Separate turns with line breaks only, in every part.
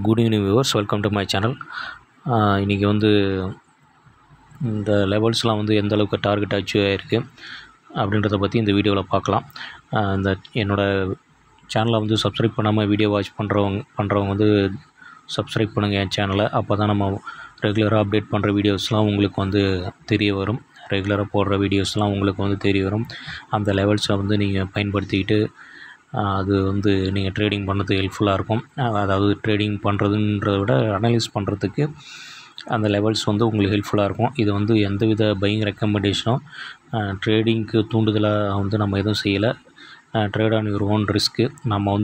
Good evening viewers, welcome to my channel. இன்றைக்கி இந்த லெவல்ஸ்லாம் எந்த அளவுக்கு டார்கெட் அச்சீவ் ஆகிருக்கு அப்படின்றத பற்றி இந்த வீடியோவில் பார்க்கலாம். என்னோடய சேனலை சப்ஸ்கிரைப் பண்ணாமல் வீடியோ வாட்ச் பண்ணுறவங்க சப்ஸ்கிரைப் பண்ணுங்கள் என் சேனலை. அப்போ தான் நம்ம ரெகுலராக அப்டேட் பண்ணுற வீடியோஸ்லாம் உங்களுக்கு தெரிய வரும். ரெகுலராக போடுற வீடியோஸ்லாம் உங்களுக்கு தெரிய வரும். அந்த லெவல்ஸை நீங்கள் பயன்படுத்திக்கிட்டு அது நீங்கள் ட்ரேடிங் பண்ணுறதுக்கு ஹெல்ப்ஃபுல்லாக இருக்கும். அதாவது ட்ரேடிங் பண்ணுறதுன்றத விட அனலைஸ் பண்ணுறதுக்கு அந்த லெவல்ஸ் உங்களுக்கு ஹெல்ப்ஃபுல்லாக இருக்கும். இது எந்தவித பையிங் ரெக்கமெண்டேஷனும் ட்ரேடிங்க்கு தூண்டுதலாக நம்ம எதுவும் செய்யலை. Trade on your own risk. நம்ம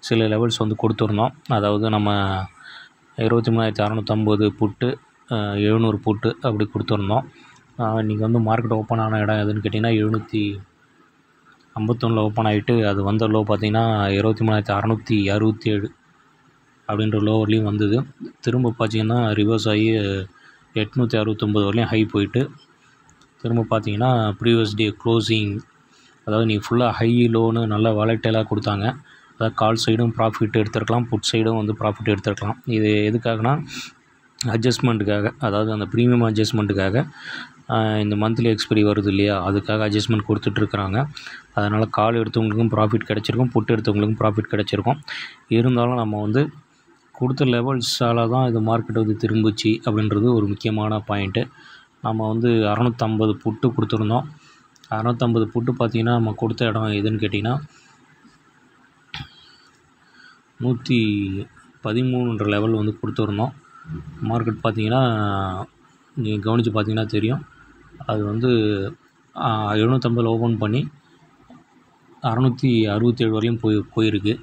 சில லெவல்ஸ் கொடுத்துருந்தோம். அதாவது நம்ம 23,650 புட்டு, 700 புட்டு அப்படி கொடுத்துருந்தோம். இன்றைக்கி மார்க்கெட் ஓப்பன் ஆன இடம் எதுன்னு கேட்டிங்கன்னா 751 ஓப்பன் ஆகிட்டு அது வந்த லோ பார்த்திங்கன்னா 23,667 அப்படின்ற லோ வரலையும் வந்தது. திரும்ப பார்த்திங்கன்னா ரிவர்ஸ் ஆகி 869 வரலையும் ஹை போயிட்டு திரும்ப பார்த்திங்கன்னா ப்ரீவியஸ் டே க்ளோசிங், அதாவது நீங்கள் ஃபுல்லாக ஹை லோன்னு நல்லா வாலட்டைலாக கொடுத்தாங்க. அதாவது கால் சைடும் ப்ராஃபிட் எடுத்துருக்கலாம், புட் சைடும் ப்ராஃபிட் எடுத்துருக்கலாம். இது எதுக்காகனா அட்ஜஸ்ட்மெண்ட்டுக்காக, அதாவது அந்த ப்ரீமியம் அட்ஜஸ்ட்மெண்ட்டுக்காக. இந்த மந்த்லி எக்ஸ்பைரி வருது இல்லையா, அதுக்காக அட்ஜஸ்ட்மெண்ட் கொடுத்துட்ருக்குறாங்க. அதனால் கால் எடுத்தவங்களுக்கும் ப்ராஃபிட் கிடச்சிருக்கும், புட்டு எடுத்தவங்களுக்கும் ப்ராஃபிட் கிடச்சிருக்கும். இருந்தாலும் நம்ம கொடுத்த லெவல்ஸால் தான் இது மார்க்கெட் திரும்பிச்சு அப்படின்றது ஒரு முக்கியமான பாயிண்ட்டு. நம்ம 650 புட்டு கொடுத்துருந்தோம். 650 புட்டு பார்த்திங்கன்னா நம்ம கொடுத்த இடம் எதுன்னு கேட்டிங்கன்னா 113 லெவல் கொடுத்துருந்தோம். மார்க்கெட் பார்த்திங்கன்னா நீங்கள் கவனித்து பார்த்திங்கன்னா தெரியும். அது 750 ஓப்பன் பண்ணி 667 வரையும் போயிருக்கு.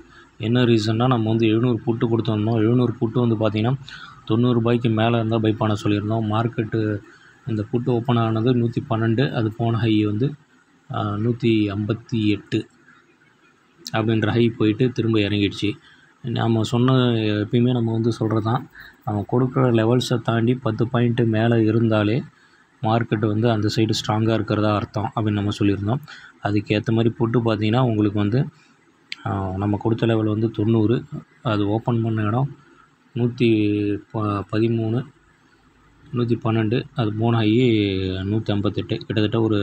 என்ன ரீசன்னா நம்ம 700 புட்டு கொடுத்துருந்தோம். 700 புட்டு பார்த்திங்கன்னா 90 ரூபாய்க்கு மேலே இருந்தால் பை பண்ண சொல்லியிருந்தோம். மார்க்கெட்டு இந்த புட்டு ஓப்பன் ஆனது 112, அது போன ஹை 158 அப்படின்ற ஹை போயிட்டு திரும்ப இறங்கிடுச்சு. நம்ம சொன்ன எப்பயுமே நம்ம சொல்கிறது தான், நம்ம கொடுக்குற லெவல்ஸை தாண்டி 10 பாயிண்ட்டு மேலே இருந்தாலே மார்க்கெட்டு அந்த சைடு ஸ்ட்ராங்காக இருக்கிறதா அர்த்தம் அப்படின்னு நம்ம சொல்லியிருந்தோம். அதுக்கேற்ற மாதிரி புட்டு பார்த்திங்கன்னா உங்களுக்கு நம்ம கொடுத்த லெவல் 90, அது ஓப்பன் பண்ண இடம் 113, 112, அது போன ஹை 158, கிட்டத்தட்ட ஒரு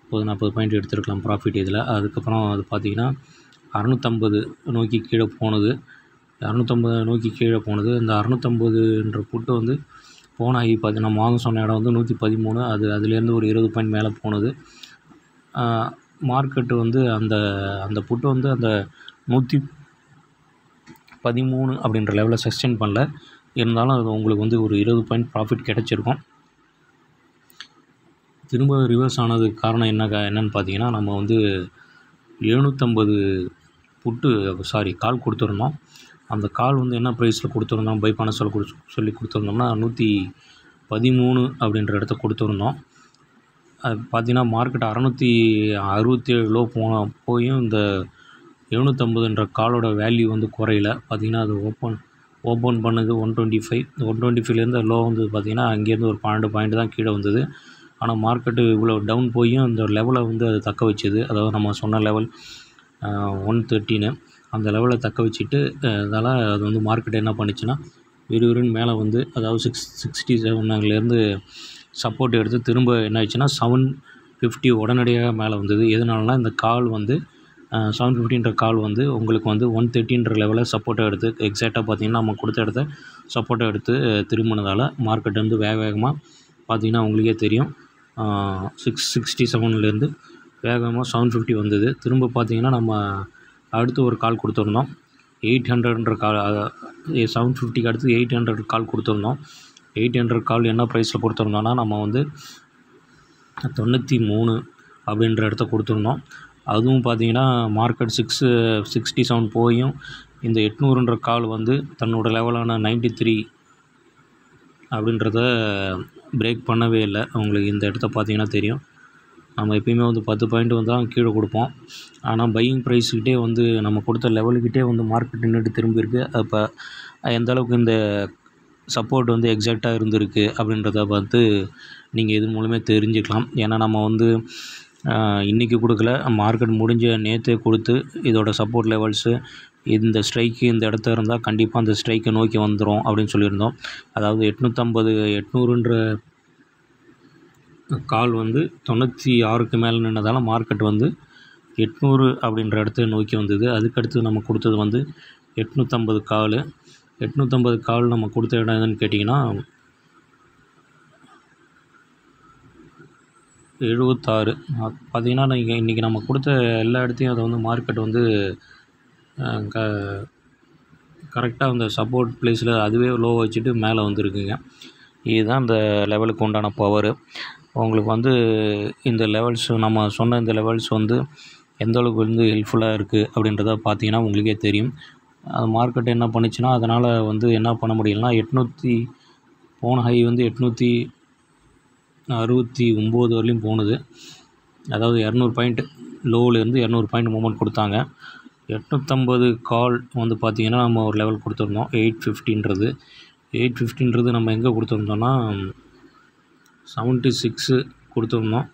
40 பாயிண்ட் எடுத்துருக்கலாம் ப்ராஃபிட் இதில். அதுக்கப்புறம் அது பார்த்திங்கன்னா 650 நோக்கி கீழே போனது. 650 நோக்கி கீழே போனது. இந்த 650ன்ற புட்டு போன ஹை பார்த்திங்கன்னா நம்ம வாங்க சொன்ன இடம் 113, அது அதுலேருந்து ஒரு 20 பாயிண்ட் மேலே போனது. மார்க்கெட்டு அந்த புட்டு அந்த 113 அப்படின்ற லெவலில் சஸ்டெயின் பண்ணல. இருந்தாலும் அது உங்களுக்கு ஒரு 20 பாயிண்ட் ப்ராஃபிட் கிடச்சிருக்கும். திரும்ப ரிவர்ஸ் ஆனதுக்கு காரணம் என்னன்னு பார்த்தீங்கன்னா நம்ம 750 புட்டு கால் கொடுத்துருந்தோம். அந்த கால் என்ன ப்ரைஸில் கொடுத்துருந்தோம், பை பண்ண சொல்லி கொடுத்துருந்தோம்னா 113 அப்படின்ற இடத்த கொடுத்துருந்தோம். அது பார்த்திங்கன்னா மார்க்கெட் 667 லோ போயும் இந்த 750ன்ற காலோட வேல்யூ குறையல. பார்த்திங்கன்னா அது ஓப்பன் பண்ணது 125. 125லேருந்து லோ பார்த்திங்கன்னா அங்கேருந்து ஒரு 12 பாயிண்ட் தான் கீழே வந்தது. ஆனால் மார்க்கெட்டு இவ்வளோ டவுன் போயும் இந்த லெவலை அது தக்க வச்சுது. அதாவது நம்ம சொன்ன லெவல் 113, அந்த லெவலை தக்க வச்சுட்டு அதனால் அது மார்க்கெட் என்ன பண்ணிச்சுன்னா விறுவிறுன்னு மேலே அதாவது 667லேருந்து சப்போர்ட் எடுத்து திரும்ப என்ன ஆயிடுச்சுன்னா 750 உடனடியாக மேலே வந்தது. எதனாலனா இந்த கால் 750ன்ற கால் உங்களுக்கு 130ன்ற லெவலில் சப்போர்ட்டாக எடுத்து எக்ஸாக்டாக பார்த்திங்கன்னா நம்ம கொடுத்த இடத்த சப்போர்ட்டாக எடுத்து திரும்பினதால் மார்க்கெட் வேக வேகமாக பார்த்திங்கன்னா உங்களுக்கே தெரியும் 667லேருந்து வேகமாக 750 வந்தது. திரும்ப பார்த்திங்கன்னா நம்ம அடுத்து ஒரு கால் கொடுத்துருந்தோம் 800ன்ற கால். 750க்கு அடுத்து 800 கால் கொடுத்துருந்தோம். 800 கால் என்ன ப்ரைஸில் கொடுத்துருந்தோன்னா நம்ம 93 அப்படின்ற இடத்த கொடுத்துருந்தோம். அதுவும் பார்த்திங்கன்னா மார்க்கெட் 667 போயும் இந்த 800ன்ற கால் தன்னோட லெவலான 93 அப்படின்றத பிரேக் பண்ணவே இல்லை. உங்களுக்கு இந்த இடத்த பார்த்திங்கன்னா தெரியும். நம்ம எப்பயுமே 10 பாயிண்ட் தான் கீழே கொடுப்போம். ஆனால் பையிங் ப்ரைஸ்கிட்டே நம்ம கொடுத்த லெவலுக்கிட்டே மார்க்கெட் நின்றுட்டு திரும்பியிருக்கு. அப்போ எந்த அளவுக்கு இந்த சப்போர்ட் எக்ஸாக்டாக இருந்திருக்கு அப்படின்றத நீங்கள் இது மூலமே தெரிஞ்சுக்கலாம். ஏன்னா நம்ம இன்றைக்கி கொடுக்கல, மார்க்கெட் முடிஞ்ச நேற்றே கொடுத்து இதோட சப்போர்ட் லெவல்ஸு இந்த ஸ்ட்ரைக்கு இந்த இடத்துல இருந்தால் கண்டிப்பாக அந்த ஸ்ட்ரைக்கை நோக்கி வந்துடும் அப்படின்னு சொல்லியிருந்தோம். அதாவது 800ன்ற கால் வந்து 96க்கு மேலே நின்றதால மார்க்கெட் வந்து 800 அப்படின்ற இடத்த நோக்கி வந்தது. அதுக்கடுத்து நம்ம கொடுத்தது வந்து 850 கால். 850 கால் நம்ம கொடுத்த இடம் எதுன்னு கேட்டிங்கன்னா 76. பார்த்திங்கன்னா நீங்கள் இன்றைக்கி நம்ம கொடுத்த எல்லா இடத்தையும் அதை வந்து மார்க்கெட் வந்து கரெக்டாக அந்த சப்போர்ட் ப்ளேஸில் அதுவே லோ வச்சுட்டு மேலே வந்துருக்குங்க. இதுதான் இந்த லெவலுக்கு உண்டான பவரு. உங்களுக்கு வந்து இந்த லெவல்ஸ் நம்ம சொன்ன இந்த லெவல்ஸ் வந்து எந்த அளவுக்கு வந்து ஹெல்ப்ஃபுல்லாக இருக்குது அப்படின்றத பார்த்தீங்கன்னா உங்களுக்கே தெரியும். அது மார்க்கெட் என்ன பண்ணுச்சுன்னா அதனால் வந்து என்ன பண்ண முடியலன்னா 800 போன ஹை வந்து 869 வரலையும் போனது. அதாவது 200 பாயிண்ட் லோவிலேருந்து 200 பாயிண்ட் மூவ்மெண்ட் கொடுத்தாங்க. 850 கால் வந்து பார்த்திங்கன்னா நம்ம ஒரு லெவல் கொடுத்துருந்தோம் 850 நம்ம எங்கே கொடுத்துருந்தோம்னா 76 கொடுத்துருந்தோம்.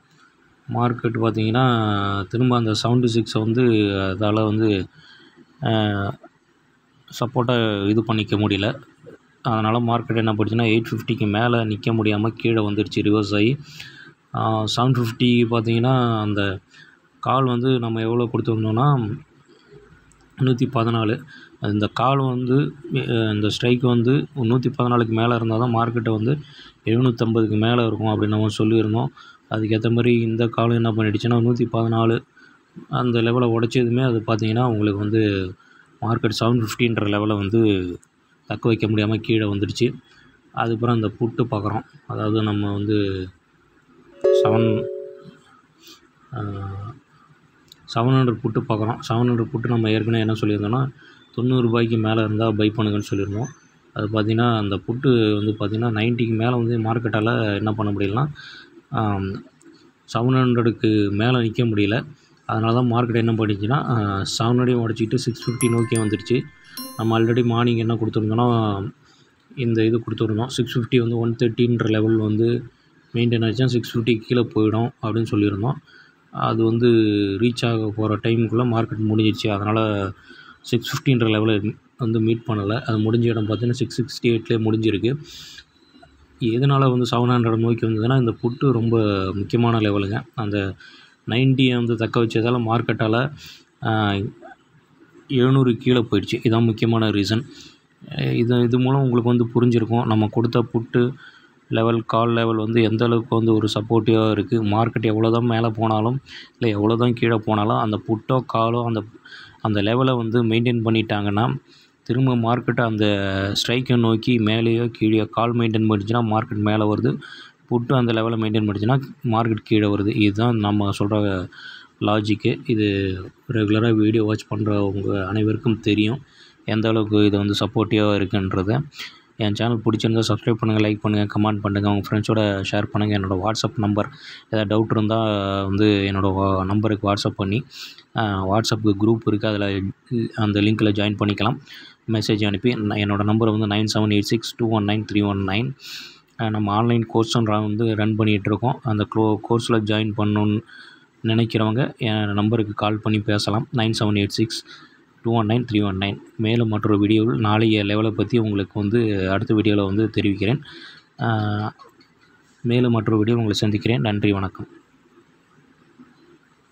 மார்க்கெட் பார்த்திங்கன்னா திரும்ப அந்த 76 வந்து அதால் வந்து சப்போர்ட்டாக இது பண்ணிக்க முடியல. அதனால் மார்க்கெட் என்ன பண்ணுச்சுன்னா 850க்கு மேலே நிற்க முடியாமல் கீழே வந்துடுச்சு ரிவர்ஸ் ஆகி. 750 பார்த்திங்கன்னா அந்த கால் வந்து நம்ம எவ்வளோ கொடுத்துருந்தோம்னா 114. இந்த கால் வந்து இந்த ஸ்ட்ரைக் வந்து 114க்கு மேலே இருந்தால் தான் மார்க்கெட்டை வந்து 750க்கு மேலே இருக்கும் அப்படின்னு நம்ம சொல்லியிருந்தோம். அதுக்கேற்ற மாதிரி இந்த காலம் என்ன பண்ணிடுச்சுன்னா 114 அந்த லெவலை உடச்சதுமே அது பார்த்திங்கன்னா உங்களுக்கு வந்து மார்க்கெட் 750ன்ற லெவலை வந்து தக்க வைக்க முடியாமல் கீழே வந்துடுச்சு. அதுக்கப்புறம் அந்த புட்டு பார்க்குறோம். அதாவது நம்ம வந்து 700 புட்டு பார்க்குறோம். 700 புட்டு நம்ம ஏற்கனவே என்ன சொல்லியிருந்தோம்னா 90 ரூபாய்க்கு மேலே இருந்தால் பை பண்ணுங்கன்னு சொல்லியிருந்தோம். அது பார்த்திங்கன்னா அந்த புட்டு வந்து பார்த்திங்கன்னா 90க்கு மேலே வந்து மார்க்கெட்டால் என்ன பண்ண முடியலன்னா 700க்கு மேலே நிற்க முடியல. அதனால தான் மார்க்கெட் என்ன பண்ணிச்சுன்னா 700 உடச்சிட்டு 650 நோக்கி வந்துடுச்சு. நம்ம ஆல்ரெடி மார்னிங் என்ன கொடுத்துருந்தோன்னா இந்த இது கொடுத்துருந்தோம் 650 வந்து 130ன்ற லெவல் வந்து மெயின்டைன் ஆச்சுன்னா 650 கீழே போயிடும் அப்படின்னு சொல்லியிருந்தோம். அது வந்து ரீச் ஆக போகிற டைமுக்குள்ளே மார்க்கெட் முடிஞ்சிடுச்சு. அதனால் 650ன்ற லெவலை வந்து மீட் பண்ணலை. அது முடிஞ்ச இடம் பார்த்திங்கன்னா 668லேயே முடிஞ்சிருக்கு. எதனால் வந்து 700 நோக்கி வந்ததுன்னா இந்த புட்டு ரொம்ப முக்கியமான லெவலுங்க. அந்த 90 வந்து தக்க வச்சதால் மார்க்கெட்டால் 700 கீழே போயிடுச்சு. இதுதான் முக்கியமான ரீசன். இது மூலம் உங்களுக்கு வந்து புரிஞ்சிருக்கும் நம்ம கொடுத்த புட்டு லெவல் கால் லெவல் வந்து எந்த அளவுக்கு வந்து ஒரு சப்போர்ட்டிவாக இருக்குது. மார்க்கெட் எவ்வளோ தான் மேலே போனாலும் இல்லை எவ்வளோ தான் கீழே போனாலும் அந்த புட்டோ காலோ அந்த லெவலை வந்து மெயின்டைன் பண்ணிட்டாங்கன்னா திரும்ப மார்க்கெட்டை அந்த ஸ்ட்ரைக்கை நோக்கி மேலேயோ கீழே கால் மெயின்டைன் பண்ணிச்சுன்னா மார்க்கெட் மேலே வருது. புட்டு அந்த லெவலை மெயின்டைன் பண்ணிச்சுன்னா மார்க்கெட் கீழே வருது. இதுதான் நம்ம சொல்கிற லாஜிக்கு. இது ரெகுலராக வீடியோ வாட்ச் பண்ணுறவங்க அனைவருக்கும் தெரியும் எந்த அளவுக்கு இது வந்து சப்போர்ட்டிவாக இருக்குன்றது. என் சேனல் பிடிச்சிருந்தால் சப்ஸ்கிரைப் பண்ணுங்கள், லைக் பண்ணுங்கள், கமெண்ட் பண்ணுங்கள், உங்கள் ஃப்ரெண்ட்ஸோட ஷேர் பண்ணுங்கள். என்னோடய வாட்ஸ்அப் நம்பர் ஏதாவது டவுட் இருந்தால் வந்து என்னோடய நம்பருக்கு வாட்ஸ்அப் பண்ணி வாட்ஸ்அப்புக்கு குரூப் இருக்குது, அதில் அந்த லிங்க்கில் ஜாயின் பண்ணிக்கலாம். மெசேஜ் அனுப்பி என்னோடய நம்பர் வந்து 9786219319. நம்ம ஆன்லைன் கோர்ஸும் வந்து ரன் பண்ணிகிட்ருக்கோம். அந்த கோர்ஸில் ஜாயின் பண்ணணுன்னு நினைக்கிறவங்க என் நம்பருக்கு கால் பண்ணி பேசலாம். 9786219319. மேலும் மற்றொரு வீடியோவில் நாளைய லெவலை பற்றி உங்களுக்கு வந்து அடுத்த வீடியோவில் வந்து தெரிவிக்கிறேன். மேலும் மற்றொரு வீடியோ உங்களை சந்திக்கிறேன். நன்றி, வணக்கம்.